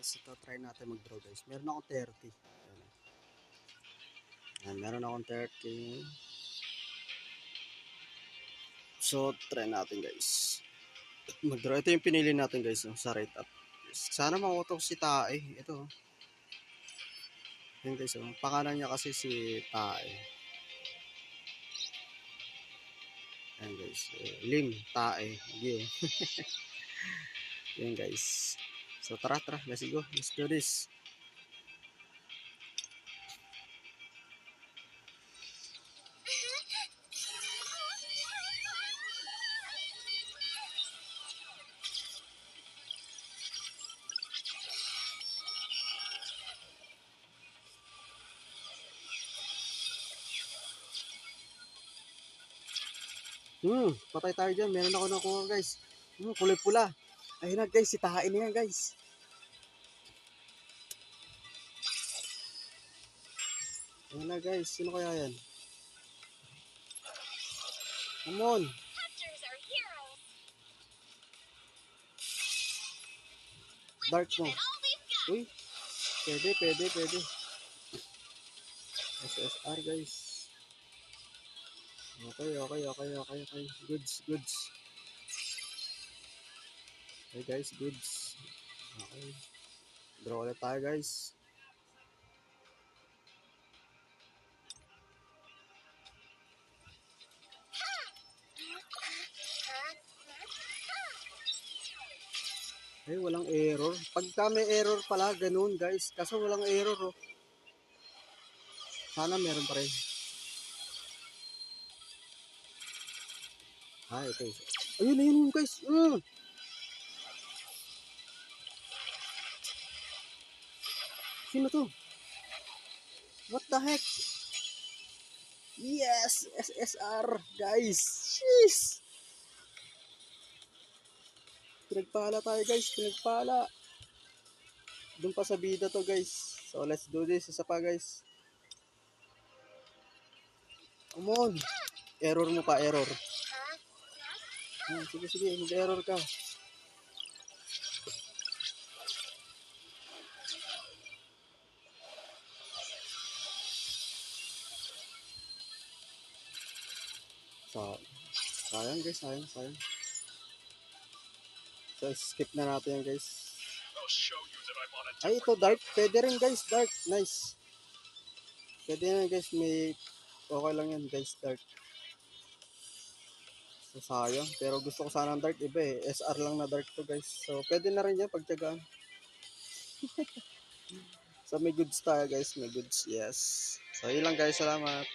guys, ito try natin mag-draw guys. Meron akong 30. Ayan, meron akong 30. So, try natin guys. Mag-draw. Ito yung pinili natin guys, sa right up. Sana makutok si Tae. Ito. Yan guys, pangalan niya kasi si Tae. Ayan guys. Lim, Tae. Gyo. Yan guys. So, tara. Let's go. Let's do this. Patay tayo dyan. Meron ako nakuha guys. Kulay pula. Ayun na guys, si Tae na yan guys. Ayun na guys, sino kaya yan? Come on. Dark mo. Uy, pwede. SSR guys. Okay. Goods. Okay guys, goods. Okay. Draw ulit tayo guys. Ay, walang error. Pagka may error pala, ganun guys. Kaso walang error oh. Sana meron pa rin. Ito. Ayun guys. Sino to? What the heck? Yes! SSR guys. Jeez! Pinagpala tayo guys. Doon pa sa bida to guys. So let's do this. Isa pa guys. Come on. Error mo pa, error. Sige, mag-error ka. Sayang guys, sayang. So skip na natin yan guys. Ay, ito dark. Pwede rin guys, dark. Nice. Pwede na guys, okay lang yan guys, dark. So sayang, pero gusto ko sana ng dark iba eh. SR lang na dark to guys. So pwede na rin yan pagtyagaan. So may goods tayo guys, may goods. Yes. So yun lang guys, salamat.